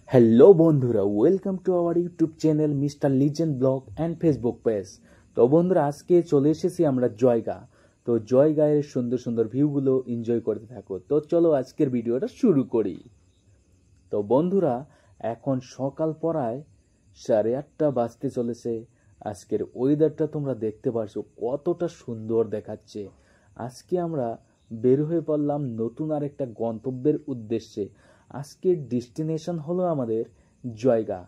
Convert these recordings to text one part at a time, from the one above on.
Hello বন্ধুরা, welcome to our YouTube channel mister legend blog and Facebook page. তো বন্ধুরা, আজকে চলে এসেছি আমরা জয়গা। তো জয়গায়ের সুন্দর সুন্দর ভিউগুলো এনজয় করতে থাকো। তো চলো আজকের ভিডিওটা শুরু করি। তো বন্ধুরা, এখন সকাল পড়ায় 8:30 বাজতে চলেছে। আজকের ওয়েদারটা তোমরা দেখতে পারছো কতটা সুন্দর দেখাচ্ছে। আজকে আমরা বের হয়ে পড়লাম নতুন আর একটা গন্তব্যের উদ্দেশ্যে। আজকের ডেস্টিনেশন হলো আমাদের জয়গা,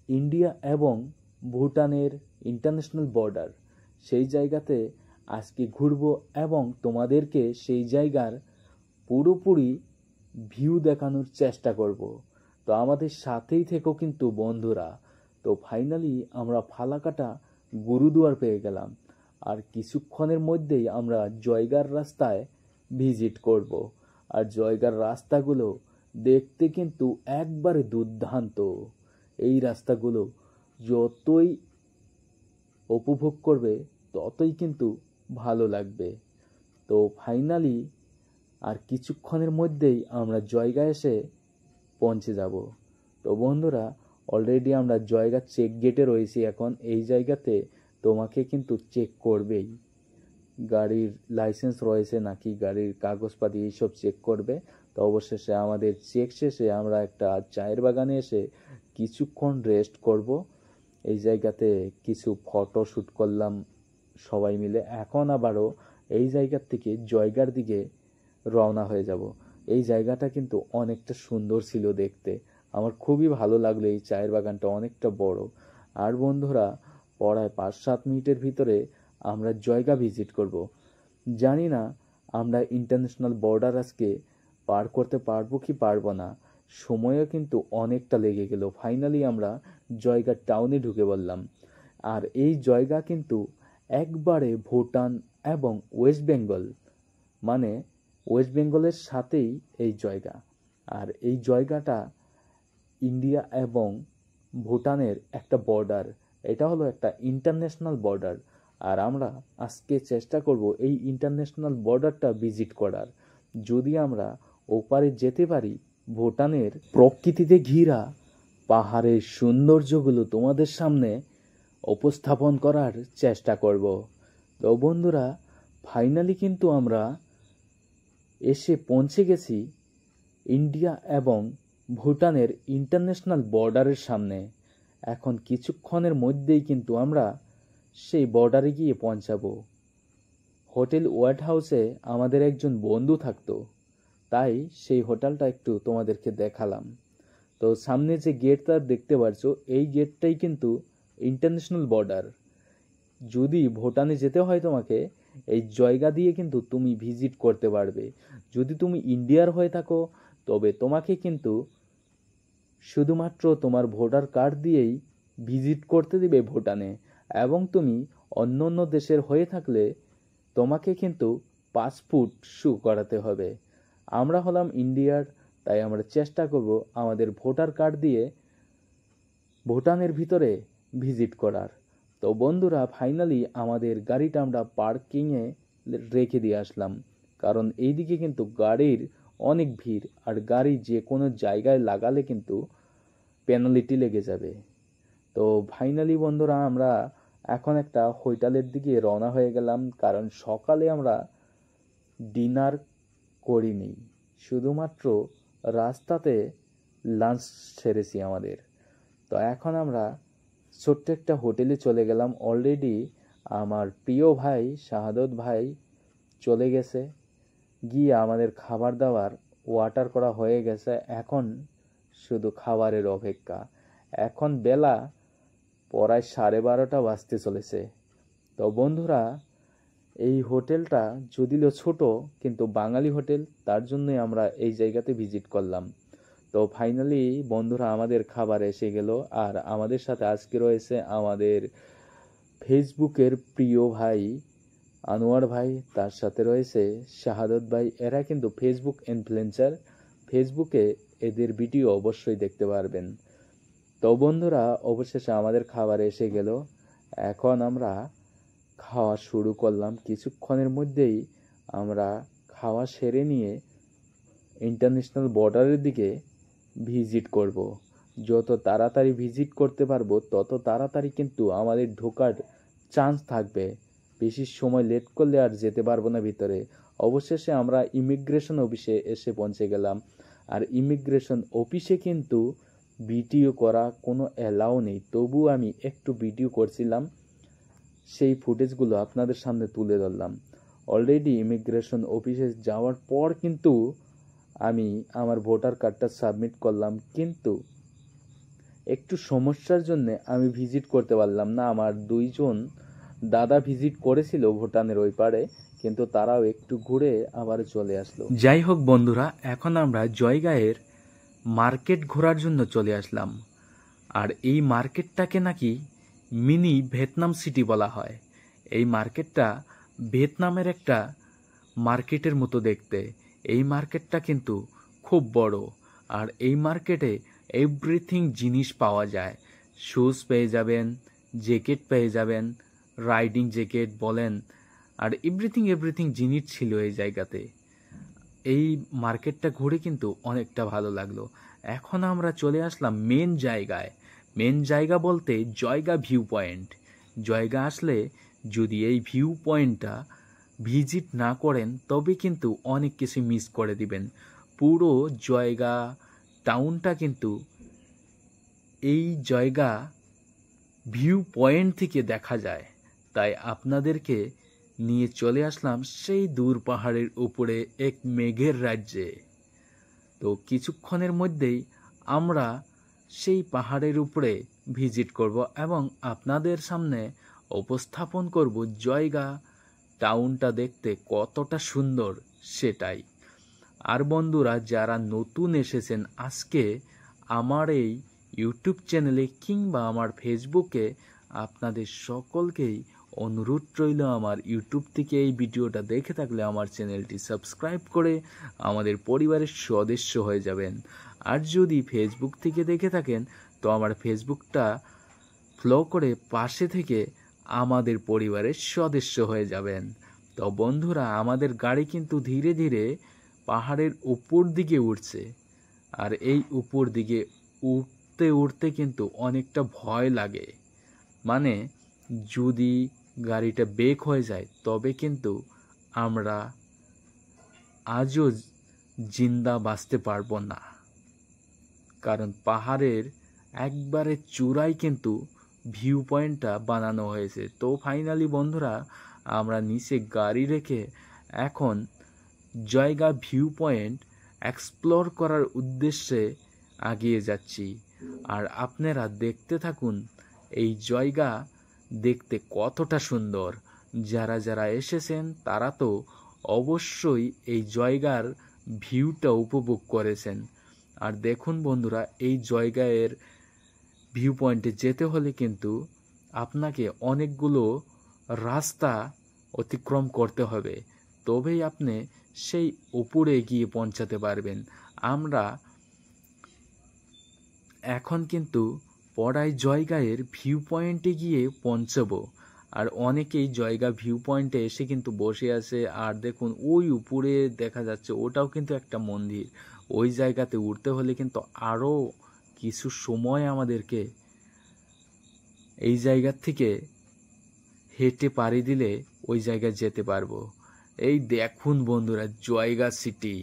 ইন্ডিয়া এবং ভুটানের ইন্টারন্যাশনাল বর্ডার। সেই জায়গাতে আজকে ঘুরবো এবং তোমাদেরকে সেই জায়গার পুরোপুরি ভিউ দেখানোর চেষ্টা করব। তো আমাদের সাথেই থেকো কিন্তু বন্ধুরা। তো ফাইনালি আমরা ফালাকাটা গুরুদুয়ার পেয়ে গেলাম, আর কিছুক্ষণের মধ্যেই আমরা জয়গার রাস্তায় ভিজিট করব। আর জয়গার রাস্তাগুলো দেখতে কিন্তু একবারে দুর্দান্ত। এই রাস্তাগুলো যতই উপভোগ করবে ততই কিন্তু ভালো লাগবে। তো ফাইনালি আর কিছুক্ষণের মধ্যেই আমরা জয়গা এসে পৌঁছে যাব। তো বন্ধুরা, অলরেডি আমরা জয়গা চেক গেটে রয়েছি। এখন এই জায়গাতে তোমাকে কিন্তু চেক করবেই, গাড়ির লাইসেন্স রয়েছে নাকি, গাড়ির কাগজপাতি এইসব চেক করবে। তো অবশেষে আমাদের চেক শেষে আমরা একটা চায়ের বাগানে এসে কিছুক্ষণ রেস্ট করব। এই জায়গাতে কিছু ফটো শ্যুট করলাম সবাই মিলে। এখন আবারও এই জায়গার থেকে জয়গার দিকে রওনা হয়ে যাব। এই জায়গাটা কিন্তু অনেকটা সুন্দর ছিল দেখতে, আমার খুবই ভালো লাগলো। এই চায়ের বাগানটা অনেকটা বড়। আর বন্ধুরা, পড়ায় 5-7 মিনিটের ভিতরে আমরা জয়গা ভিজিট করব। জানি না আমরা ইন্টারন্যাশনাল বর্ডার আজকে পার করতে পারবো কি পারবো না। সময়ও কিন্তু অনেকটা লেগে গেল। ফাইনালি আমরা জয়গা টাউনে ঢুকে পড়লাম। আর এই জয়গা কিন্তু একবারে ভুটান এবং ওয়েস্ট বেঙ্গল, মানে ওয়েস্ট বেঙ্গলের সাথেই এই জয়গা। আর এই জয়গাটা ইন্ডিয়া এবং ভুটানের একটা বর্ডার। এটা হলো একটা ইন্টারন্যাশনাল বর্ডার। আর আমরা আজকে চেষ্টা করব এই ইন্টারন্যাশনাল বর্ডারটা ভিজিট করার। যদি আমরা ওপারে যেতে পারি, ভুটানের প্রকৃতিতে ঘেরা পাহাড়ের সৌন্দর্যগুলো তোমাদের সামনে উপস্থাপন করার চেষ্টা করব। তো বন্ধুরা, ফাইনালি কিন্তু আমরা এসে পৌঁছে গেছি ইন্ডিয়া এবং ভুটানের ইন্টারন্যাশনাল বর্ডারের সামনে। এখন কিছুক্ষণের মধ্যেই কিন্তু আমরা সেই বর্ডারে গিয়ে পৌঁছাবো। হোটেল হোয়াইট হাউসে আমাদের একজন বন্ধু থাকতো, তাই সেই হোটেলটা একটু তোমাদেরকে দেখালাম। তো সামনে যে গেটটা দেখতে পাচ্ছ, এই গেটটাই কিন্তু ইন্টারন্যাশনাল বর্ডার। যদি ভুটানে যেতে হয় তোমাকে, এই জায়গা দিয়ে কিন্তু তুমি ভিজিট করতে পারবে। যদি তুমি ইন্ডিয়ার হয়ে থাকো, তবে তোমাকে কিন্তু শুধুমাত্র তোমার ভোটার কার্ড দিয়েই ভিজিট করতে দিবে ভুটানে। এবং তুমি অন্য অন্য দেশের হয়ে থাকলে তোমাকে কিন্তু পাসপোর্ট শো করাতে হবে। আমরা হলাম ইন্ডিয়ার, তাই আমরা চেষ্টা করব আমাদের ভোটার কার্ড দিয়ে ভুটানের ভিতরে ভিজিট করার। তো বন্ধুরা, ফাইনালি আমাদের গাড়িটা আমরা পার্কিংয়ে রেখে দিয়ে আসলাম, কারণ এইদিকে কিন্তু গাড়ির অনেক ভিড়। আর গাড়ি যে কোনো জায়গায় লাগালে কিন্তু পেনাল্টি লেগে যাবে। তো ফাইনালি বন্ধুরা, আমরা এখন একটা হোটেলের দিকে রওনা হয়ে গেলাম, কারণ সকালে আমরা ডিনার করিনি, শুধুমাত্র রাস্তাতে লাঞ্চ সেরেছি আমাদের। তো এখন আমরা ছোট্ট একটা হোটেলে চলে গেলাম। অলরেডি আমার প্রিয় ভাই শাহাদত ভাই চলে গেছে, গিয়ে আমাদের খাবার দাবার অর্ডার করা হয়ে গেছে। এখন শুধু খাবারের অপেক্ষা। এখন বেলা প্রায় 12:30 বাজতে চলেছে। তো বন্ধুরা, এই হোটেলটা যদিও ছোট, কিন্তু বাঙালি হোটেল, তার জন্যই আমরা এই জায়গাতে ভিজিট করলাম। তো ফাইনালি বন্ধুরা, আমাদের খাবার এসে গেল। আর আমাদের সাথে আজকে রয়েছে আমাদের ফেসবুকের প্রিয় ভাই আনোয়ার ভাই, তার সাথে রয়েছে শাহাদত ভাই। এরা কিন্তু ফেসবুক ইনফ্লুয়েন্সার, ফেসবুকে এদের ভিডিও অবশ্যই দেখতে পারবেন। তো বন্ধুরা, অবশেষে আমাদের খাবার এসে গেল। এখন আমরা খাওয়া শুরু করলাম। কিছুক্ষণের মধ্যেই আমরা খাওয়া সেরে নিয়ে ইন্টারন্যাশনাল বর্ডারের দিকে ভিজিট করব। যত তাড়াতাড়ি ভিজিট করতে পারবো তত তাড়াতাড়ি কিন্তু আমাদের ঢোকার চান্স থাকবে। বেশি সময় লেট করলে আর যেতে পারবো না ভিতরে। অবশেষে আমরা ইমিগ্রেশন অফিসে এসে পৌঁছে গেলাম। আর ইমিগ্রেশন অফিসে কিন্তু ভিডিও করা কোনো অ্যালাউ নেই, তবু আমি একটু ভিডিও করছিলাম, সেই ফুটেজগুলো আপনাদের সামনে তুলে ধরলাম। অলরেডি ইমিগ্রেশন অফিসে যাওয়ার পর কিন্তু আমি আমার ভোটার কার্ডটা সাবমিট করলাম, কিন্তু একটু সমস্যার জন্য আমি ভিজিট করতে পারলাম না। আমার দুইজন দাদা ভিজিট করেছিল ভুটানের ওই পারে, কিন্তু তারাও একটু ঘুরে আবার চলে আসলো। যাই হোক বন্ধুরা, এখন আমরা জয়গাঁয়ের মার্কেট ঘোরার জন্য চলে আসলাম। আর এই মার্কেটটাকে নাকি মিনি ভিয়েতনাম সিটি বলা হয়। এই মার্কেটটা ভিয়েতনামের একটা মার্কেটের মতো দেখতে। এই মার্কেটটা কিন্তু খুব বড়। আর এই মার্কেটে এভরিথিং জিনিস পাওয়া যায়। শুজ পেয়ে যাবেন, জ্যাকেট পেয়ে যাবেন, রাইডিং জ্যাকেট বলেন, আর এভরিথিং জিনিস ছিল এই জায়গাতে। এই মার্কেটটা ঘুরে কিন্তু অনেকটা ভালো লাগলো। এখন আমরা চলে আসলাম মেন জায়গায়। মেন জায়গা বলতে জয়গা ভিউ পয়েন্ট। জয়গা আসলে যদি এই ভিউ পয়েন্টটা ভিজিট না করেন তবে কিন্তু অনেক কিছু মিস করে দিবেন। পুরো জয়গা টাউনটা কিন্তু এই জয়গা ভিউ পয়েন্ট থেকে দেখা যায়। তাই আপনাদেরকে নিয়ে চলে আসলাম সেই দূর পাহাড়ের উপরে এক মেঘের রাজ্যে। তো কিছুক্ষণের মধ্যেই আমরা সেই পাহাড়ের উপরে ভিজিট করব এবং আপনাদের সামনে উপস্থাপন করব জয়গা টাউনটা দেখতে কতটা সুন্দর সেটাই। আর বন্ধুরা, যারা নতুন এসেছেন আজকে আমার এই ইউটিউব চ্যানেলে কিংবা আমার ফেসবুকে, আপনাদের সকলকেই অনুরোধ রইল আমার ইউটিউব থেকে এই ভিডিওটা দেখে থাকলে আমার চ্যানেলটি সাবস্ক্রাইব করে আমাদের পরিবারের সদস্য হয়ে যাবেন। আর যদি ফেসবুক থেকে দেখে থাকেন তো আমার ফেসবুকটা ফলো করে পাশে থেকে আমাদের পরিবারের সদস্য হয়ে যাবেন। তো বন্ধুরা, আমাদের গাড়ি কিন্তু ধীরে ধীরে পাহাড়ের উপর দিকে উঠছে। আর এই উপর দিকে উঠতে উঠতে কিন্তু অনেকটা ভয় লাগে। মানে যদি গাড়িটা ব্রেক হয়ে যায় তবে কিন্তু আমরা আজও জিন্দা বাঁচতে পারবো না। কারণ পাহাড়ের একবারে চূড়ায় কিন্তু ভিউ পয়েন্টটা বানানো হয়েছে। তো ফাইনালি বন্ধুরা, আমরা নিচে গাড়ি রেখে এখন জয়গা ভিউ পয়েন্ট এক্সপ্লোর করার উদ্দেশ্যে এগিয়ে যাচ্ছি। আর আপনারা দেখতে থাকুন এই জয়গা দেখতে কতটা সুন্দর। যারা যারা এসেছেন তারা তো অবশ্যই এই জয়গার ভিউটা উপভোগ করেছেন। আর দেখুন বন্ধুরা, এই জয়গায়ের ভিউ পয়েন্টে যেতে হলে কিন্তু আপনাকে অনেকগুলো রাস্তা অতিক্রম করতে হবে, তবেই আপনি সেই উপরে গিয়ে পৌঁছাতে পারবেন। আমরা এখন কিন্তু পড়াই জয়গায়ের ভিউ পয়েন্টে গিয়ে পৌঁছাবো। আর অনেকেই জয়গা ভিউ পয়েন্টে এসে কিন্তু বসে আছে। আর দেখুন ওই উপরে দেখা যাচ্ছে, ওটাও কিন্তু একটা মন্দির। ওই জায়গাতে উঠতে হলে কিন্তু আরও কিছু সময় আমাদেরকে এই জায়গার থেকে হেঁটে পাড়ি দিলে ওই জায়গায় যেতে পারবো। এই দেখুন বন্ধুরা, জয়গা সিটি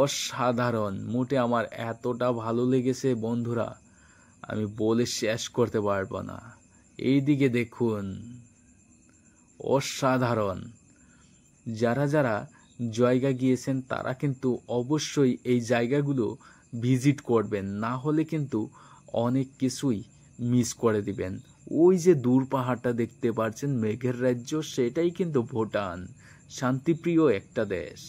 অসাধারণ। মোটে আমার এতটা ভালো লেগেছে বন্ধুরা, আমি বলে শেষ করতে পারবো না। এইদিকে দেখুন, অসাধারণ। যারা যারা জয়গা গিয়েছেন তারা কিন্তু অবশ্যই এই জায়গাগুলো ভিজিট করবেন, না হলে কিন্তু অনেক কিছুই মিস করে দিবেন। ওই যে দূর পাহাড়টা দেখতে পাচ্ছেন, মেঘের রাজ্য, সেটাই কিন্তু ভুটান। শান্তিপ্রিয় একটা দেশ।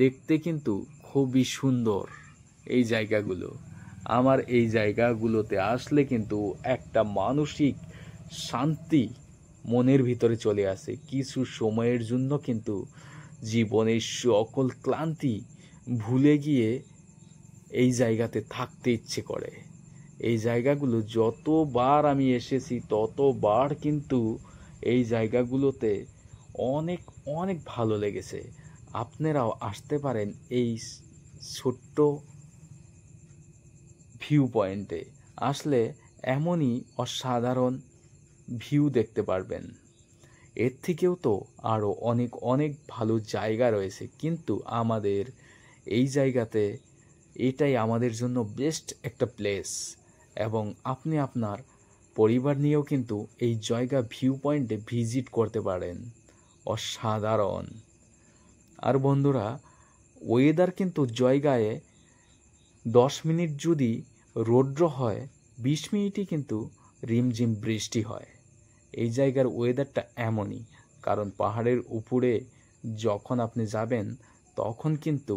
দেখতে কিন্তু খুবই সুন্দর এই জায়গাগুলো। আমার এই জায়গাগুলোতে আসলে কিন্তু একটা মানসিক শান্তি মনের ভিতরে চলে আসে। কিছু সময়ের জন্য কিন্তু জীবনের সকল ক্লান্তি ভুলে গিয়ে এই জায়গাতে থাকতে ইচ্ছে করে। এই জায়গাগুলো যতবার আমি এসেছি ততবার কিন্তু এই জায়গাগুলোতে অনেক অনেক ভালো লেগেছে। আপনারাও আসতে পারেন এই ছোট্ট ভিউ পয়েন্টে আসলে এমনই অসাধারণ ভিউ দেখতে পারবেন। এর থেকেও তো আরও অনেক অনেক ভালো জায়গা রয়েছে, কিন্তু আমাদের এই জায়গাতে এটাই আমাদের জন্য বেস্ট একটা প্লেস, এবং আপনি আপনার পরিবার নিয়েও কিন্তু এই জায়গা ভিউ পয়েন্টে ভিজিট করতে পারেন। অসাধারণ। আর বন্ধুরা, ওয়েদার কিন্তু জায়গায় 10 মিনিট যদি রৌদ্র হয়, 20 মিনিটই কিন্তু রিমঝিম বৃষ্টি হয়। এই জায়গার ওয়েদারটা এমনই, কারণ পাহাড়ের উপরে যখন আপনি যাবেন তখন কিন্তু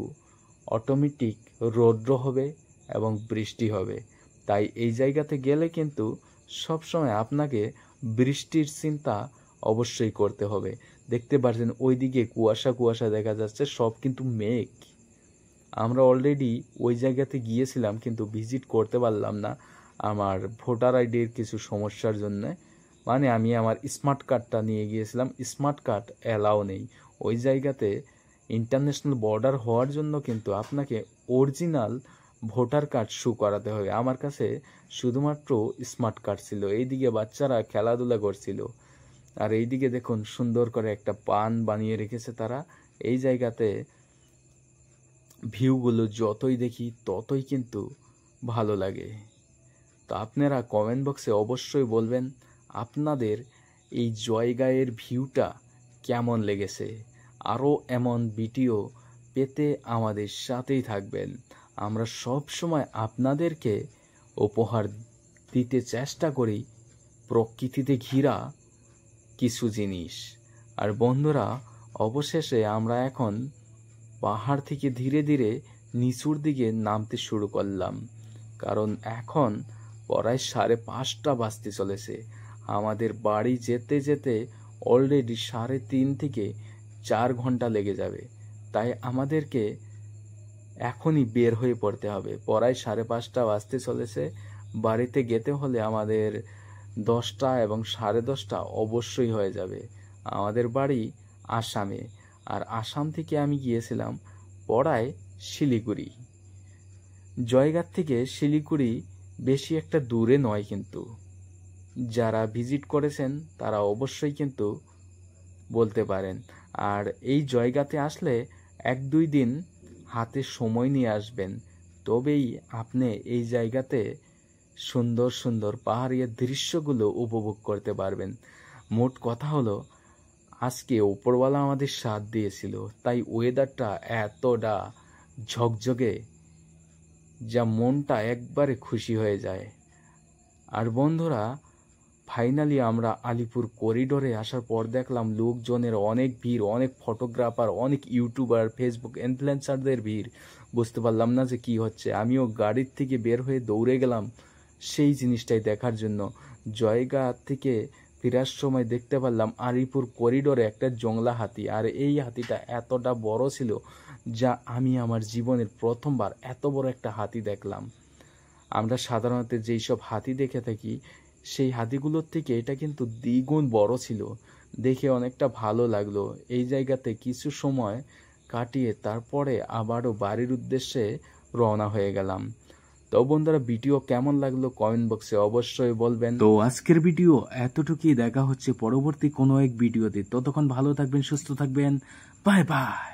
অটোমেটিক রৌদ্র হবে এবং বৃষ্টি হবে। তাই এই জায়গাতে গেলে কিন্তু সবসময় আপনাকে বৃষ্টির চিন্তা অবশ্যই করতে হবে। দেখতে পাচ্ছেন ওইদিকে কুয়াশা কুয়াশা দেখা যাচ্ছে, সব কিন্তু মেঘ। আমরা অলরেডি ওই জায়গাতে গিয়েছিলাম কিন্তু ভিজিট করতে পারলাম না আমার ভোটার আইডির কিছু সমস্যার জন্য। মানে আমি আমার স্মার্ট কার্ডটা নিয়ে গিয়েছিলাম, স্মার্ট কার্ড অ্যালাও নেই ওই জায়গাতে। ইন্টারন্যাশনাল বর্ডার হওয়ার জন্য কিন্তু আপনাকে অরিজিনাল ভোটার কার্ড শো করাতে হবে। আমার কাছে শুধুমাত্র স্মার্ট কার্ড ছিল। এইদিকে বাচ্চারা খেলাধুলা করছিল, আর এইদিকে দেখুন সুন্দর করে একটা পান বানিয়ে রেখেছে তারা। এই জায়গাতে ভিউগুলো যতই দেখি ততই কিন্তু ভালো লাগে। তো আপনারা কমেন্ট বক্সে অবশ্যই বলবেন আপনাদের এই জয়গাঁয়ের ভিউটা কেমন লেগেছে। আরও এমন ভিডিও পেতে আমাদের সাথেই থাকবেন। আমরা সব সময় আপনাদেরকে উপহার দিতে চেষ্টা করি প্রকৃতিতে ঘেরা কিছু জিনিস। আর বন্ধুরা, অবশেষে আমরা এখন পাহাড় থেকে ধীরে ধীরে নিচুর দিকে নামতে শুরু করলাম, কারণ এখন প্রায় 5:30 বাজতে চলেছে। আমাদের বাড়ি যেতে যেতে অলরেডি 3.5 থেকে 4 ঘন্টা লেগে যাবে। তাই আমাদেরকে এখনই বের হয়ে পড়তে হবে। প্রায় 5:30 বাজতে চলেছে। বাড়িতে যেতে হলে আমাদের 10টা এবং 10:30 অবশ্যই হয়ে যাবে। আমাদের বাড়ি আসামে, আর আসাম থেকে আমি গিয়েছিলাম পড়ায় শিলিগুড়ি। জয়গাঁ থেকে শিলিগুড়ি বেশি একটা দূরে নয়, কিন্তু যারা ভিজিট করেছেন তারা অবশ্যই কিন্তু বলতে পারেন। আর এই জয়গাঁতে আসলে 1-2 দিন হাতে সময় নিয়ে আসবেন, তবেই আপনি এই জায়গাতে সুন্দর সুন্দর পাহাড়ি দৃশ্যগুলো উপভোগ করতে পারবেন। মোট কথা হলো, আজকে উপরওয়ালা আমাদের সাথ দিয়েছিল, তাই ওয়েদারটা এতটা ঝকঝকে যা মনটা একবারে খুশি হয়ে যায়। আর বন্ধুরা, ফাইনালি আমরা আলিপুর করিডোরে আসার পর দেখলাম লোকজনের অনেক ভিড়, অনেক ফটোগ্রাফার, অনেক ইউটিউবার, ফেসবুক ইনফ্লুয়েন্সারদের ভিড়। বুঝতে পারলাম না যে কি হচ্ছে। আমিও গাড়ির থেকে বের হয়ে দৌড়ে গেলাম সেই জিনিসটাই দেখার জন্য। জয়গাঁ থেকে ফেরার সময় দেখতে পারলাম আলিপুর করিডোরে একটা জংলা হাতি, আর এই হাতিটা এতটা বড় ছিল যা আমি আমার জীবনের প্রথমবার এত বড় একটা হাতি দেখলাম। আমরা সাধারণত যেই সব হাতি দেখে থাকি সেই হাতিগুলোর থেকে এটা কিন্তু দ্বিগুণ বড় ছিল। দেখে অনেকটা ভালো লাগলো। এই জায়গাতে কিছু সময় কাটিয়ে তারপরে আবারও বাড়ির উদ্দেশ্যে রওনা হয়ে গেলাম। তো বন্ধুরা, ভিডিও কেমন লাগলো কমেন্ট বক্সে অবশ্যই বলবেন। তো আজকের ভিডিও এতটুকুই। দেখা হচ্ছে পরবর্তী কোনো এক ভিডিওতে। ততক্ষণ ভালো থাকবেন, সুস্থ থাকবেন। Bye bye.